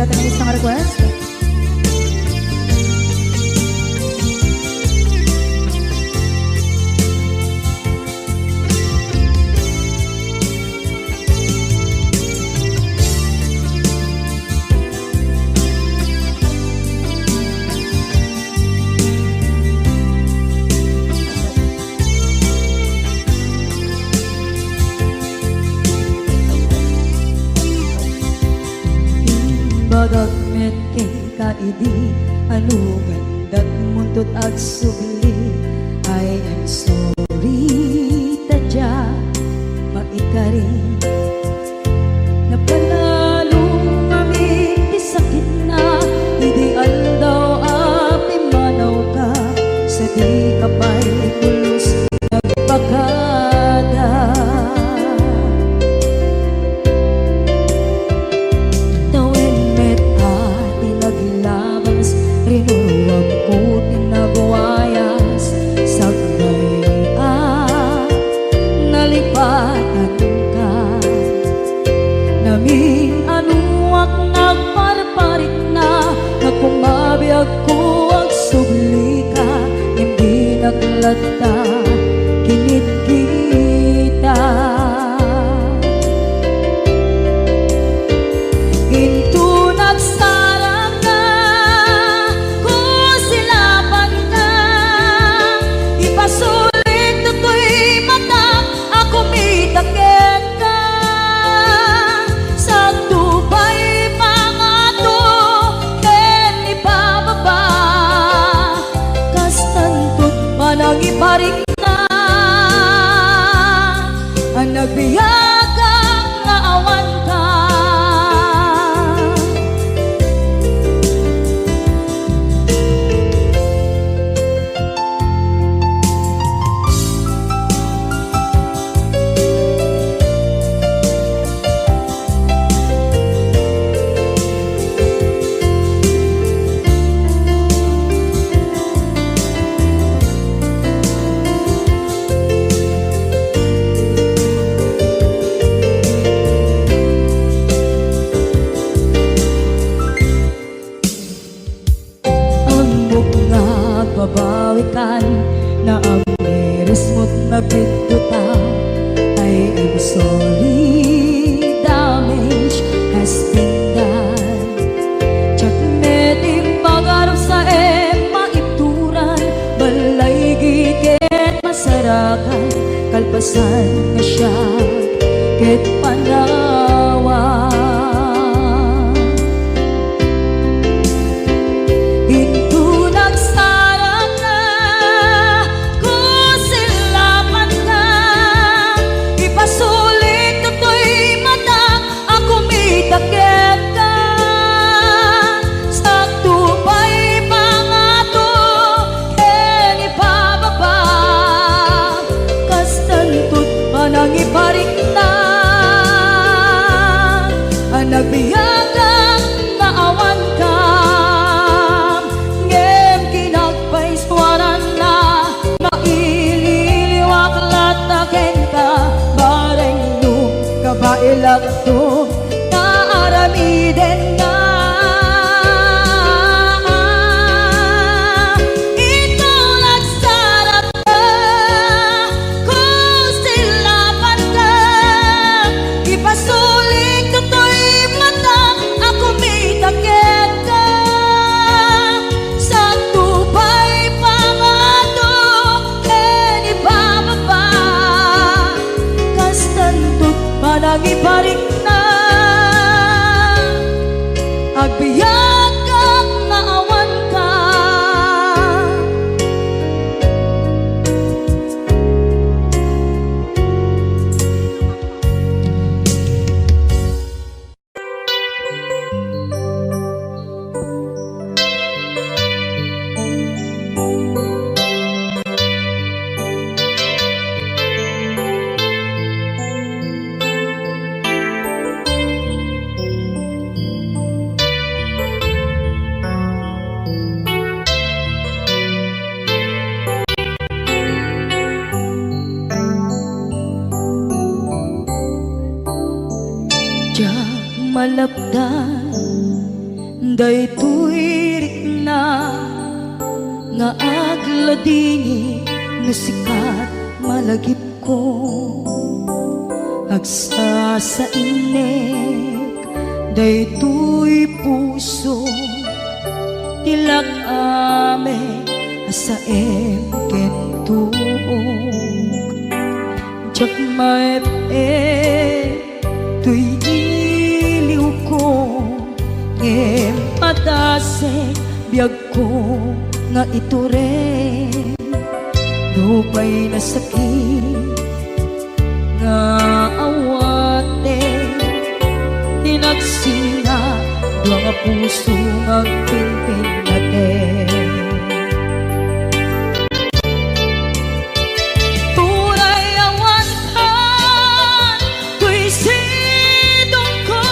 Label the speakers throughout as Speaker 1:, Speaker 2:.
Speaker 1: natin ang isang request.
Speaker 2: Bagat met kay kaidi anugan dat muntot ag subli. I am sorry tadya maikari napanalo kami di sakit na ideal daw api manaw ka sa di kapay pulos nagpakada. Rinuwag ko tinagwayas sagbay nalipatan ka namin anuak nagparparit na nagkumabiyag ko ang subli ka hindi naglata kinit kita into nagsarang ka kung silapan ka ipasulit to'y mata ako mitakit ka sa tubay pangato ken ipababa kastantot panang iparik na ang nagbiyagang nga awan ka. Babawikan na ang meres mo't nagpituta. I am sorry, damage has been done. Tsak meting pagarap sa maipturan balay gigit masarakan kalpasan na siya ket panawa. Takit ka sa tubay pangato ken ipababa kastantot panang iparik na ang nagbiyagang naawan ka ngem kinagpaiswaran na maililiwak lataken ka bareng nung kabailak to aramiden nga ikaw nagsarap ka kung silapan ka ipasulit to'y mata ako mitakit ka sa tubay pangato ken ipababa kastantot panang iparik na agbiyak kang naawan ka. malapdan daytoy rikna nga agladingi nga sikat malagip ko agsa sa inek daytoy puso tilak ame asaem kentuog jak maep tuy iliw ko ngem patase biyag ko nga ito rin lupay na sakit nga awate tinagsinga dua nga puso nga pinpin natin turay awantan tuy sidong ko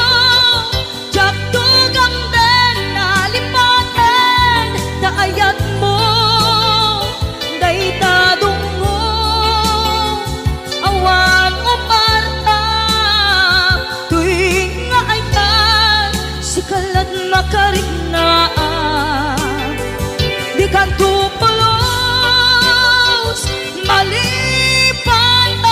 Speaker 2: jak tugang den nalipaten daayat mo daytadong mo awan umarta tuwing nga ay tan sikalat makarignaang di kan tupulos malipatan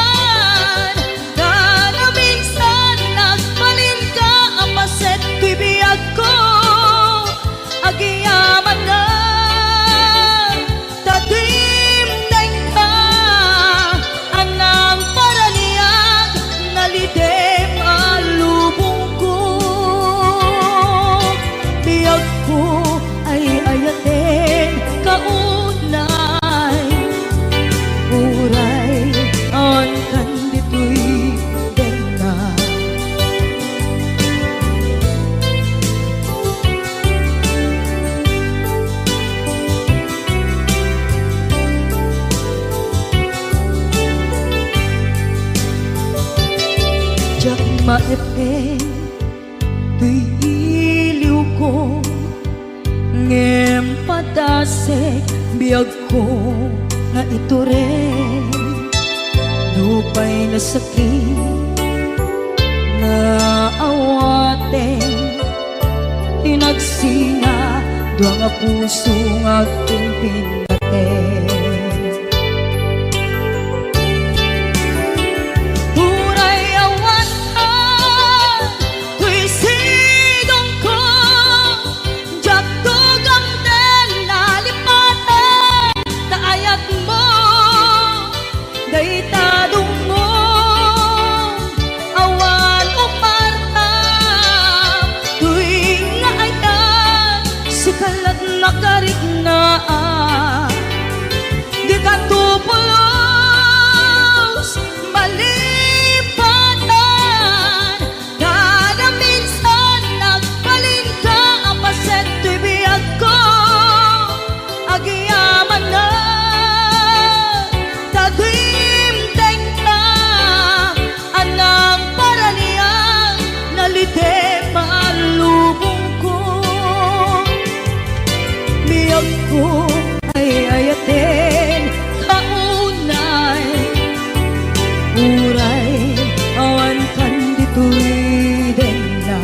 Speaker 2: na na minsan nagbalin ka apaset tuy biyag ko agiyaman na tatimdeng ka anang paraniyag nalidem alubong ko biyag ko ay ayaten kaunay uray on kan ditoy denga jak maepe tuy iliw ko ngem padasek biyag ko nga ito rin lupay na sakit na awate tinagsinga dua nga puso nga pinpinaten turay awantan tuy sidong ko jak tugang den nalipaten daayat mo daytadong mo awan umarta tuwing nga ay tan sikalat makarignaang di ka tupulos malipatan na na minsan nagbalin ka apaset tuy biyag ko agiyaman na tatimdeng ka anang paraniyang nalidem alubong ko biyag ko ay ayaten kaunay uray awan kan ditoy denna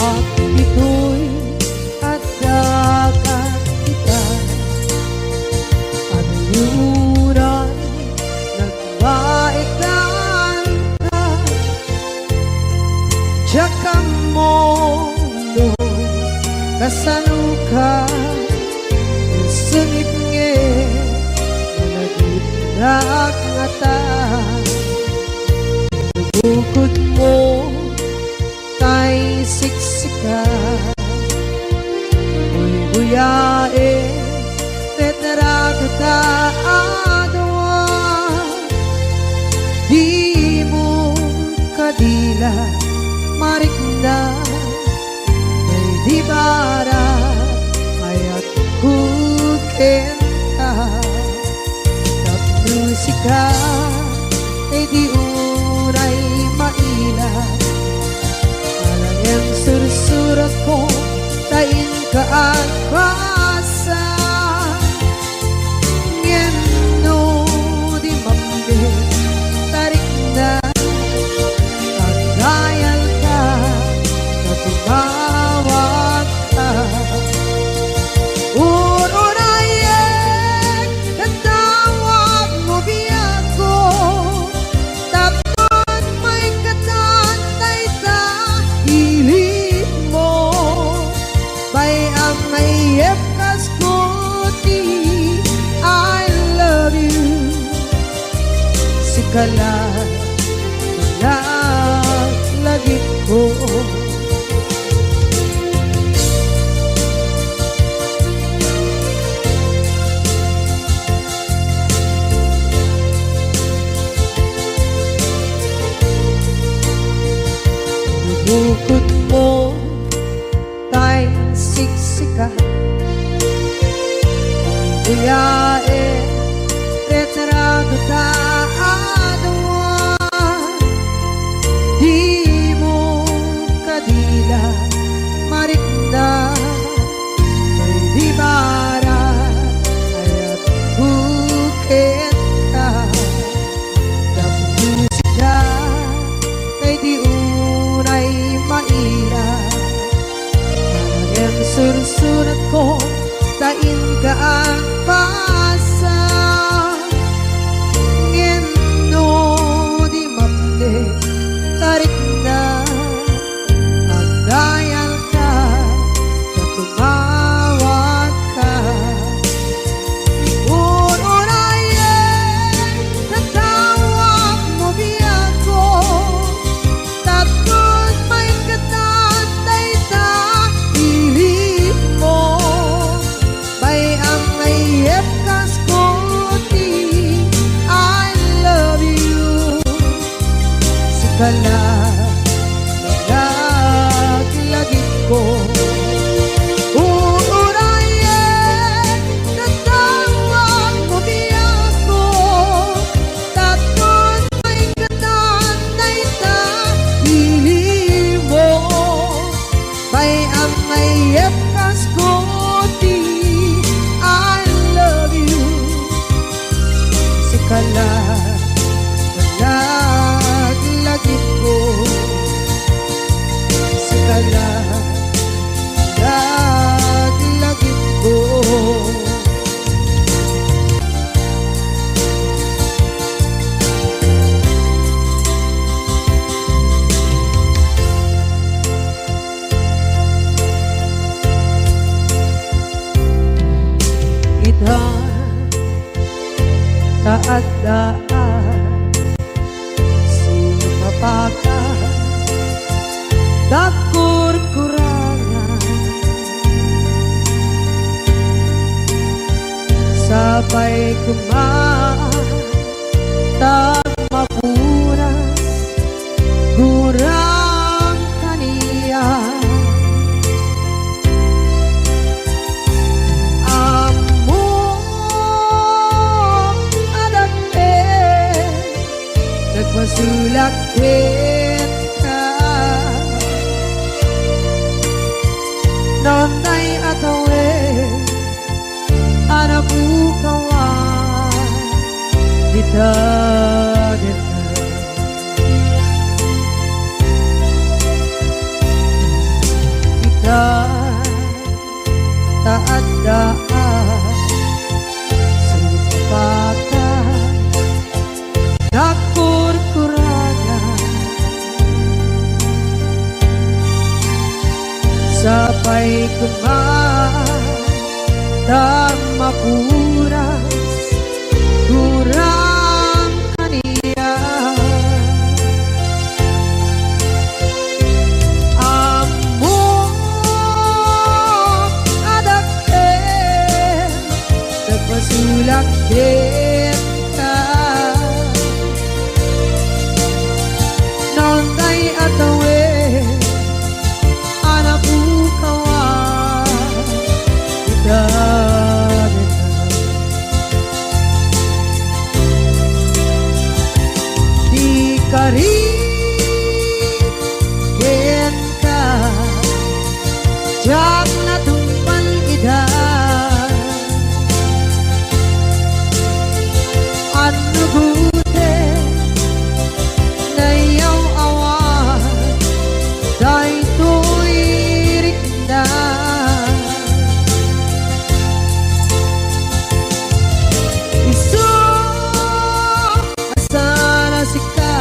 Speaker 2: at ito'y adagat kita at yuray nagbaikan ka tsaka mo no kasaluka sungit nge malagit na ngata bukod mo tay siksika uy buyae tetra ta adwa tila marikna may di bara ayat kukenta na musika ay di unay maila alang yang sursurat ko tain ka at basa ngeno di mambe tarik na pagdayal ka na tumawag ka urunayek katawag mo biyako tapon may katantay ta hilig mo bay ang mayep kaskuti I love you sikala lagi ko bukod mo tay siksika buyae retrado ta adawa di mo kadila marikna may di bara ayat bukit ka na musika kay di unay maila ang sursurat ko tain ka ang pasa ngeno di mamde tarik na pagdayal ka na tumawag ka urunayek katawag mo biyako tapos may katantay ta hilig mo bay ang mayep kaskuti I love you sikala lagi ko urunayek katawag mo biyako tapos may katantay ta hilig mo bay ang mayep kaskuti I love you sikala lagi ko sikala lagi ko ita taat daan sumapaka dakur-kurangan sabay kumaan tak mapunas gurang kaniya nagmasulakit ka nonday atawe anabukawan dita kita taat daan sumpakan dakur-kurangan sabay kumaan dan mapuras kurang kaniya amo adake nagpasulak din ka nonday at jak natumpan ida ano gute na iyaw awan dahil to'y rinda iso asana sika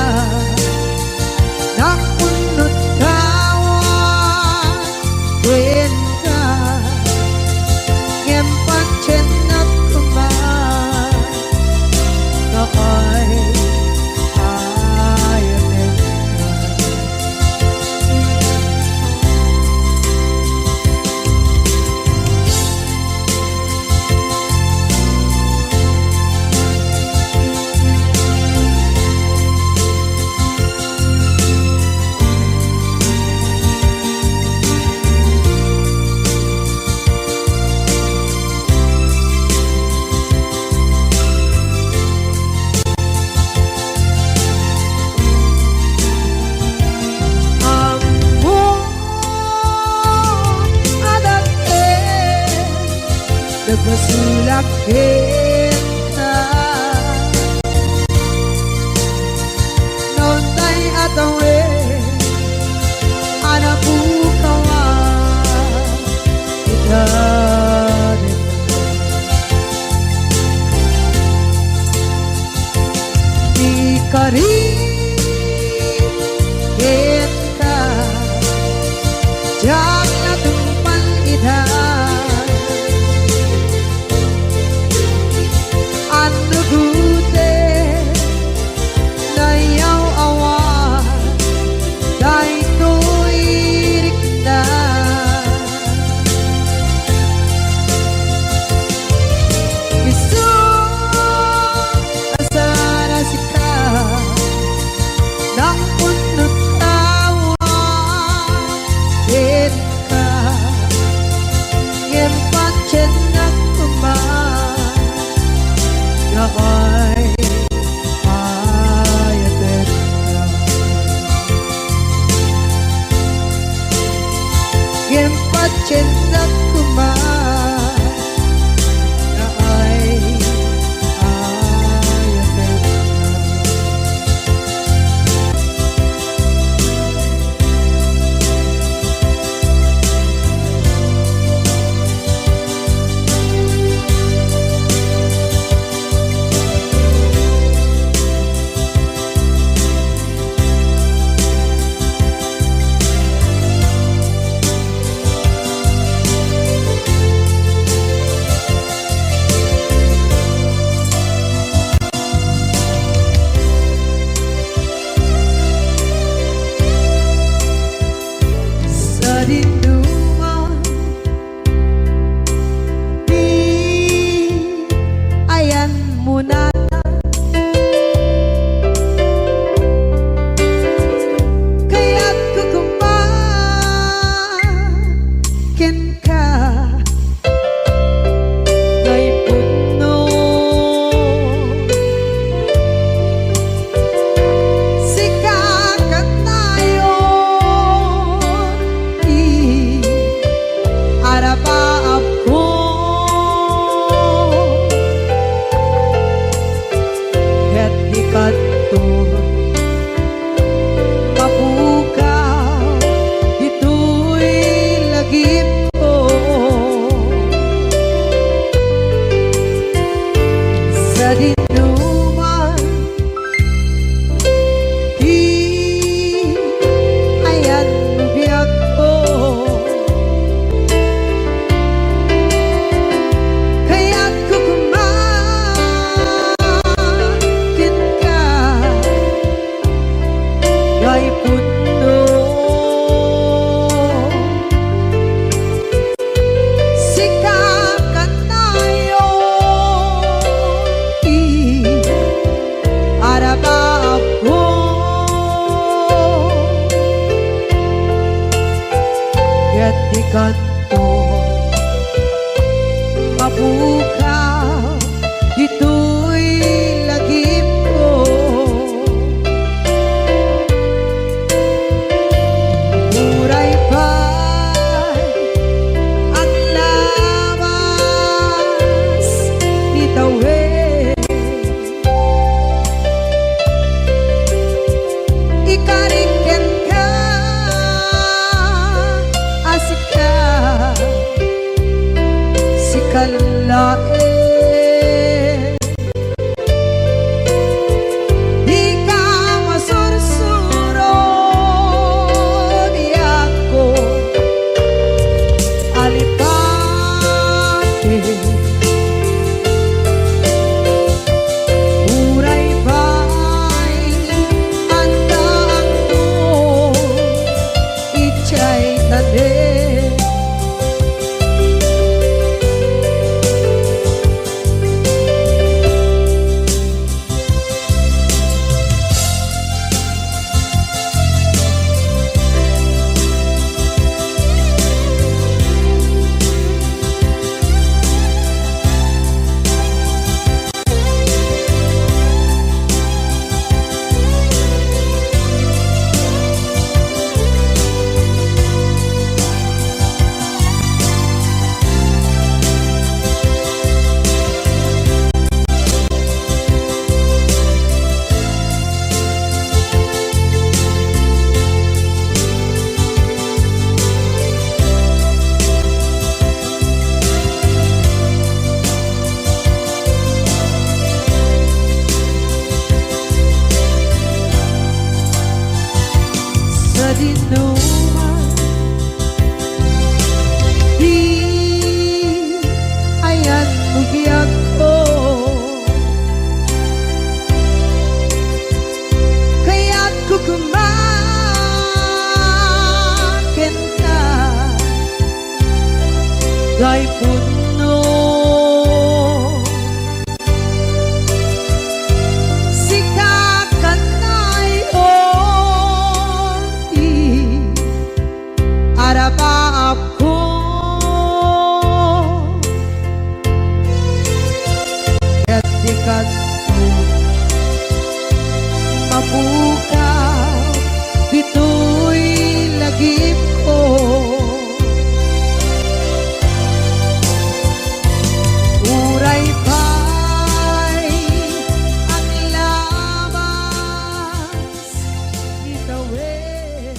Speaker 2: nakunot kawan when ka ngempan chenat kuman na ay ayatin nagmasulak kita noon tay atawe anak bukawan kita di kari kita jak natumpan ida ano gute na iyaw awan dahil to'y rikna iso asana sika nakunot kawan din ka ngempat chenak kuman na ay ayatin ka ngempat chenak kuman na ay ayatin sa dinduman di ayan mo na kaya't kukumakin ka ngay puno sikakat tayo araba ako ket di kadto mapukaw dito'y lagip ko sa dinuman di ayan biyak ko kaya't kukumakin ka ngay puno sikakat tayo araba ako ket di kadto mapukaw dito'y lagip ko muray pa'y kalain. Di ka masursuro niya ko alipate. Uray ba'y andaan mo ichay tanin. Sa dinuman di ayan bugyak ko, kaya't kukumakin na gay puno. Arapa ako at dikat ko mabukaw dito'y lagip ko. Uray pa'y ang labas itawid.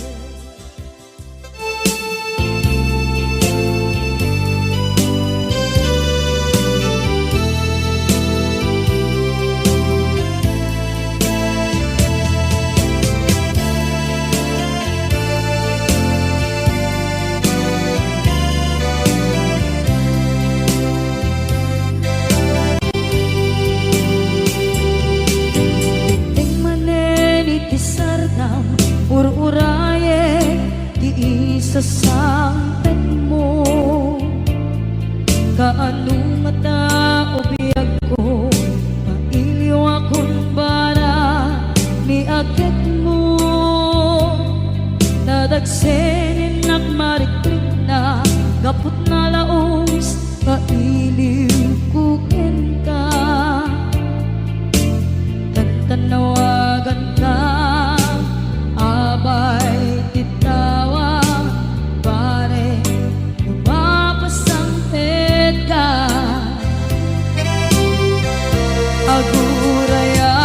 Speaker 2: Ur-uraye di isa sampet mo, kaano mata ubiyag ko, mailiw akong bara ni akit mo. Nadagsenin nagmarikrik na gapot na laos, kailiw kukin ka, tantanawagan ka. Abay titawa pare lumapasangpet ka. Aguraya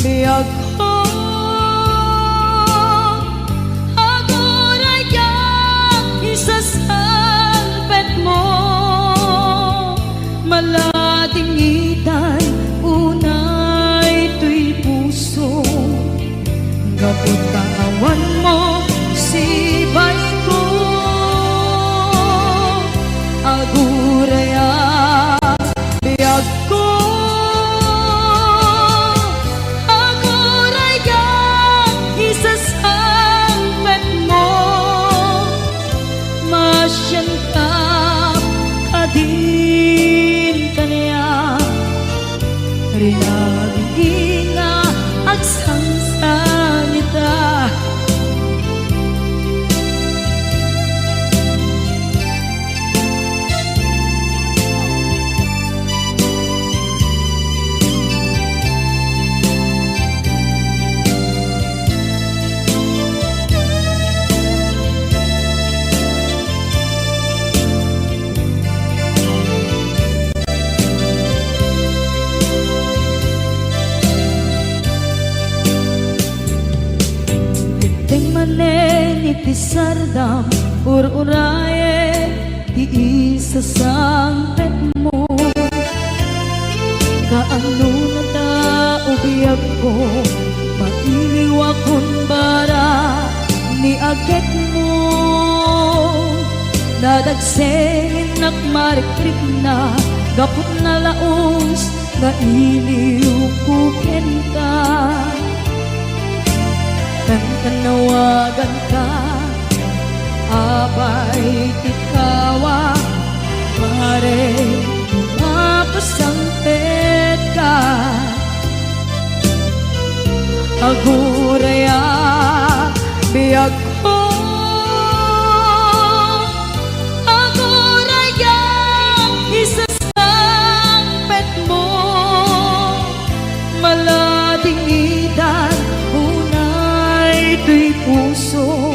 Speaker 2: biyag ko, aguraya isasangpet mo. Malating itay unay tuy puso, kapot kawan mo sibay ko. Aguraya biyag ko, aguraya isasangpet mo. Masyantap kadin kaniya rinaging nga agsangsanita. Iti sardam ur-uraye di isasangpet mo. Kaano na taubiyag ko, mailiw akong bara ni agit mo. Nadagsengin nakmarikrik na, gapot na laos, nga iliw kuken ka. Tanawagan ka, abay tikawa, pare mapasangpet ka. Aguraya biyag ko, aguraya isasangpet mo. Malading idan unay ito'y puso,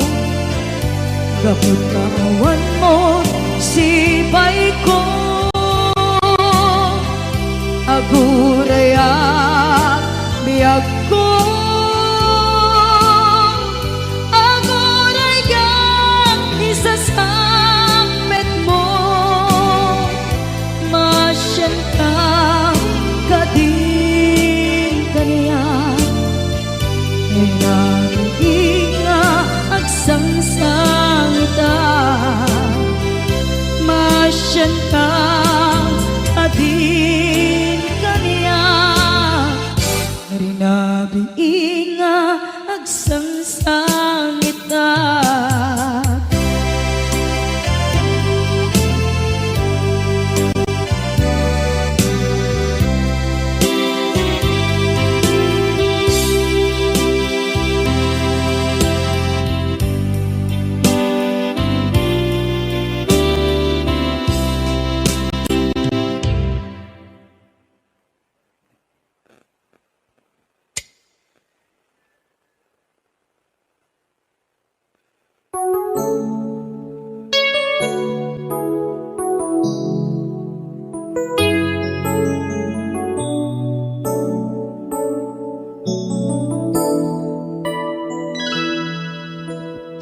Speaker 2: gapot kawan mo sipay ko. Aguraya biyag ko, aguraya isasangpet mo. Masyanta ka din kaniya, nga agsangsangita. Masyanta ka din kaniya, rinabi nga agsangsangita.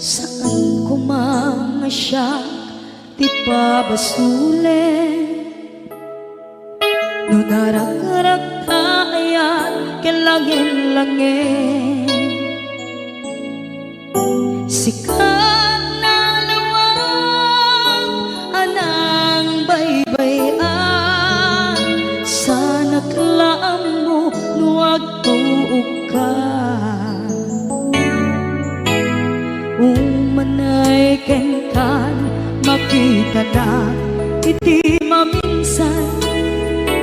Speaker 2: Saan ko mga siya ti pabasulen, no narak-arak tayan kelangin-langin. Sikat na lawag anang baybayan, sana't laam mo nuwag tuog ka. Umanay kenkan makita na iti maminsan.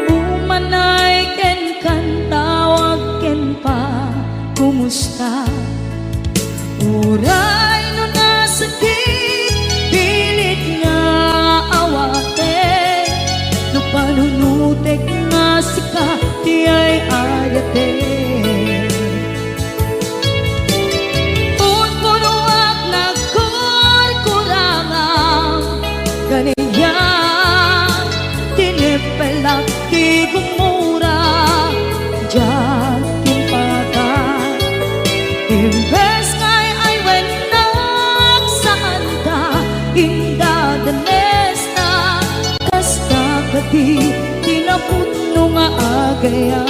Speaker 2: Umanay kenkan tawag ken pa kumusta. Uray no nasakit pilit nga awate, no panunutek nga sika di ay ayate. Kaniya tinipelak di gumura diyan timpata. Imbes ngay ay wenak saan ta indadanes na, kasta kati tinaputno nga agaya.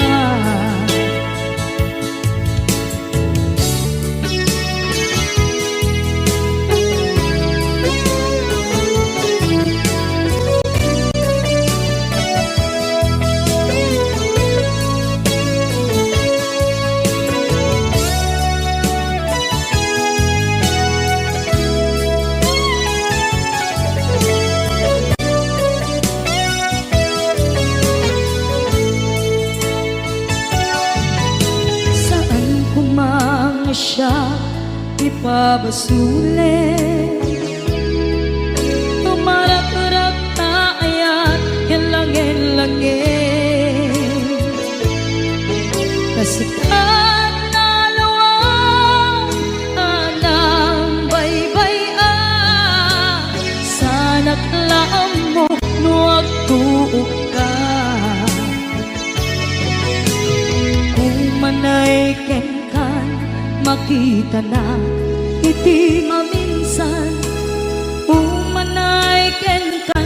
Speaker 2: Siya ipabasulen, tumarak-arak tayan kelangin-langin. Kasikat na lawang anang baybayan, sana't laam mo nuwag tuog ka. Umanay kenkan makita na iti maminsan. Umanay ken kan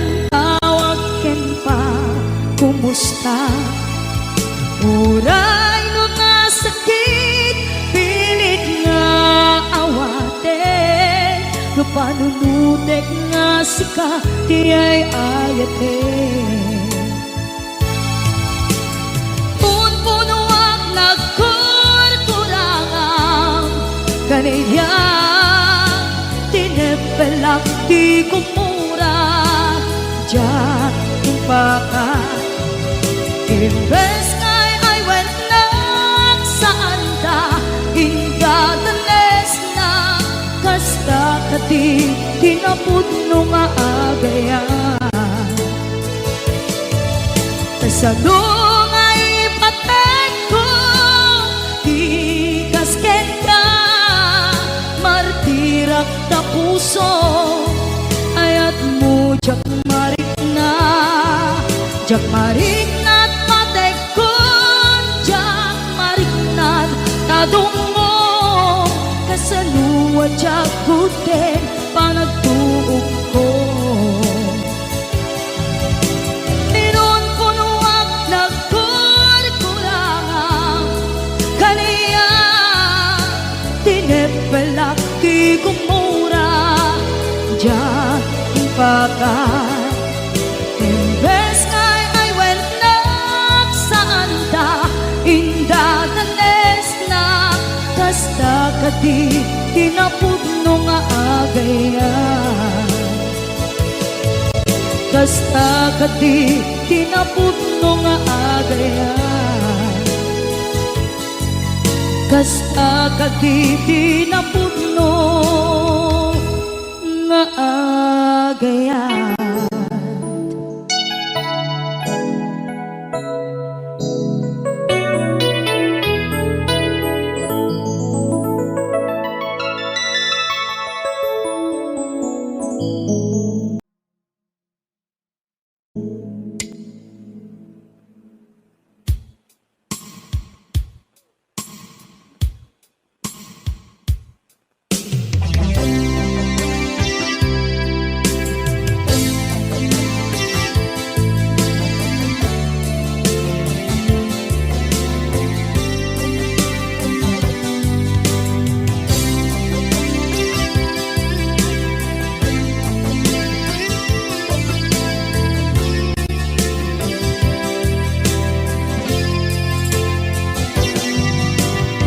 Speaker 2: manunutek nga sika ti ay ayate. Punpunuak nagkurkurangang kaniya tinepelak ti kumura diyan impaka. Imbes kay I went nagsaan ta ingadanes na kasta kati tinapudno nga agaya. Kasadong ay pateg ko di kasken ka martirak ta puso ayat mo jak marik na pateg ko jak marik na tadong mo kasaluwa jak kuten panagtuog ko. Ninon punuak nagkurkurangang kaniya tinepelak ti kumura diyan impaka. Imbes kay I went nagsaan ta indadanes na kasta kati tinapudno nga agaya. Kasta kati tinapudno nga agaya. Kasta kati tinapudno nga agaya.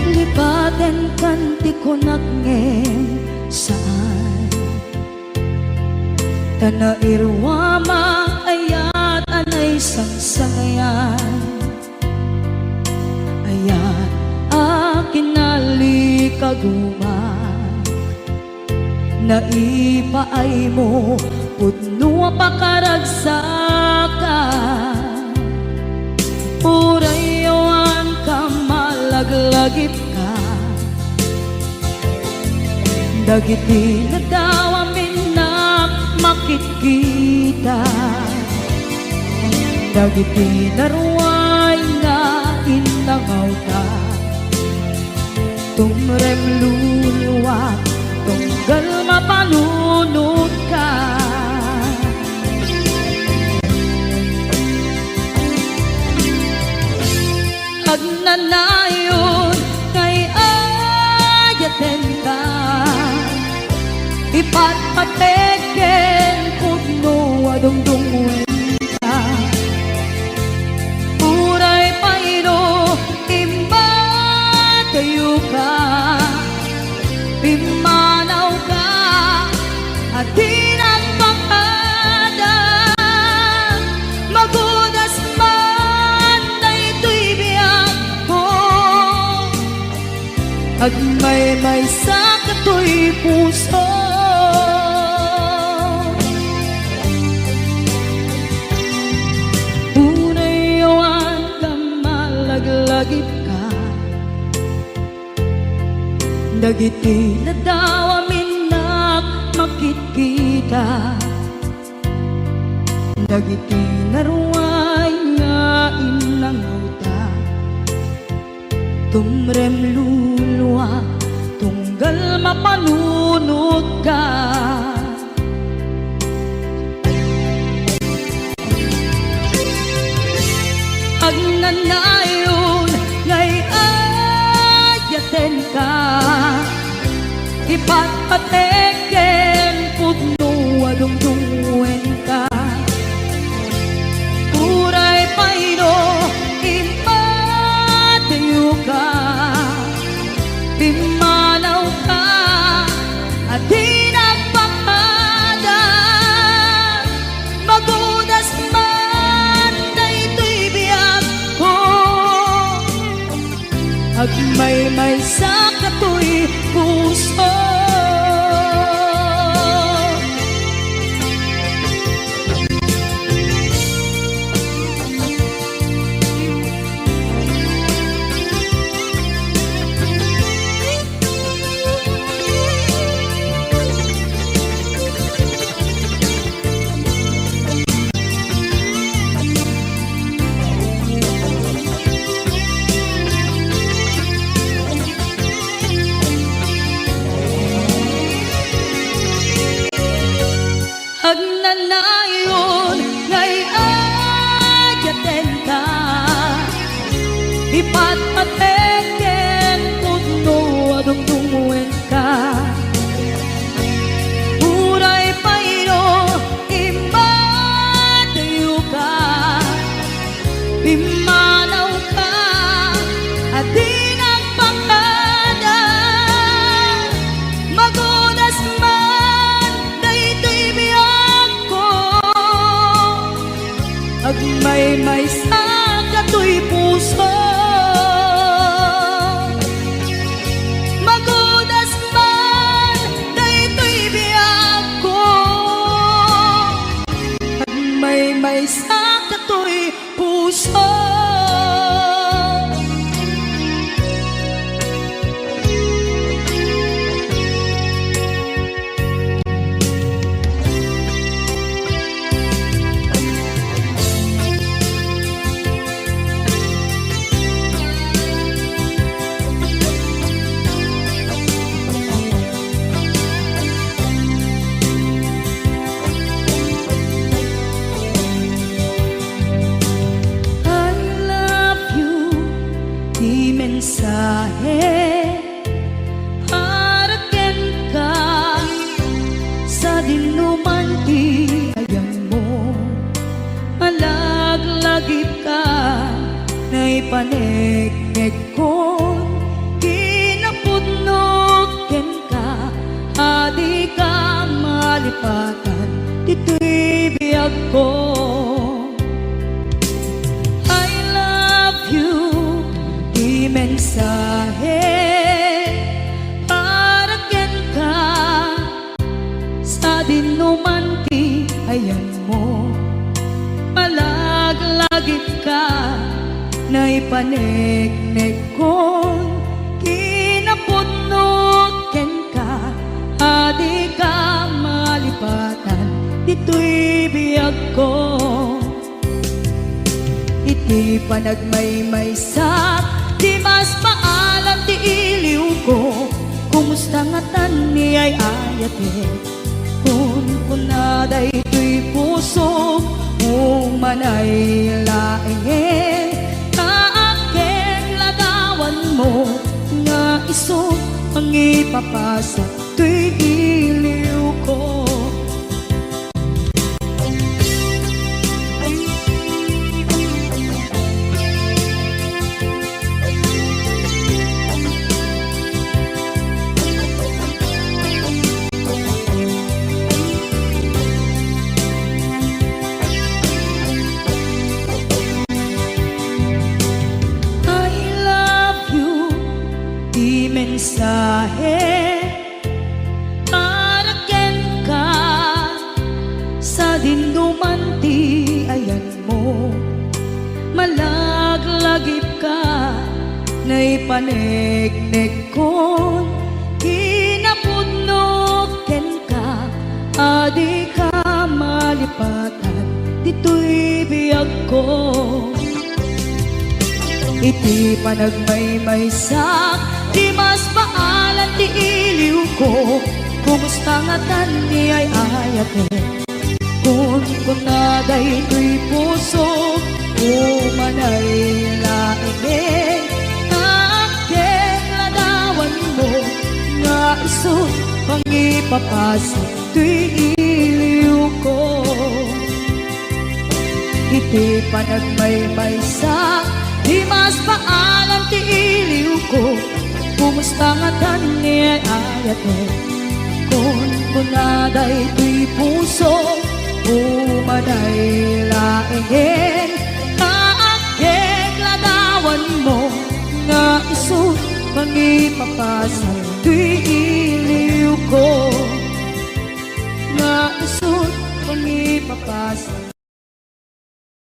Speaker 2: Lipaten kanti ko nagngem saan tanairwama ayat anay sangsangayan ayat akin nalikaguma naipaay mo pudno pakaragsakan urayawan ka malaglagip ka dagiti na daw amin na makikita dagiti naruay na inangaw ka tumrem luluwa tunggal mapanunod ka. Agnanayon kay ayaten ka ipatpateken pudno adungdungun ka uray paino imba tayo ka pimanaw ka at tinagpakada magudas man na ito'y biyak ko agmay-may sa kato'y puso. Unayawan ka malaglagip ka dagiti na daw amin na makikita dagiti naruay nga inangaw ta tumrem luluwa tunggal mapanunod ka. Agnanayon ngay ayaten ka ipatpateken dungdungwen ka. Uray payno imatayo ka, pimanaw ka at di nagpakada. Magudas man na ito'y biyag ko, agmay-may sa kato'y puso. Agnanayon ngay ayaten ka, ipatpateken putno adungdungwen ka. Uray payno imatayo ka, pimanaw ka at di nagpakada. Magudas man daytoy biyag ko, agmay-may sa kato'y puso. Magudas man daytoy biyag ko, agmay-may sa kato'y puso. Mensahe haraken ka sa dinuman ti ayang mo, malaglagip ka na ipanegnek ko, kinapudnog ken ka, adi ka malipatan dito'y biyag ko. Mensahe haraken ka sa dinuman ti ayan mo, malaglagip ka na ipanegnek ko, kinapudnog ken ka, adi ka malipatan dito'y biyag ko. Iti panagmay-may sa di mas maalam ti iliw ko, kumusta nga tan ni ay ayate. Kun kunaday to'y puso, umanay laeng, kaaken lagawan mo, nga iso ang ipapasa to'y iliw ko. Mensahe haraken ka sa dinuman ti ayan mo, malaglagip ka na ipanegnek ko, kinapudnog ken ka, adi ka malipatan dito'y biyag ko. Iti panagmay-may sa di mas maalan ti iliw ko, kumusta nga tan ni ay ayate. Kun kunaday to'y puso, umanay laeng, kaaken ladawan mo, nga iso pangipapasa to'y iliw iti panagmaymay sa di mas paalam ti iliw ko. Kumusta nga tani ayate kon kunaday tuy puso umaday laingen kaagkeg ladawan mo nga isut mangipapasan tuy iliw ko nga isut mangipapasan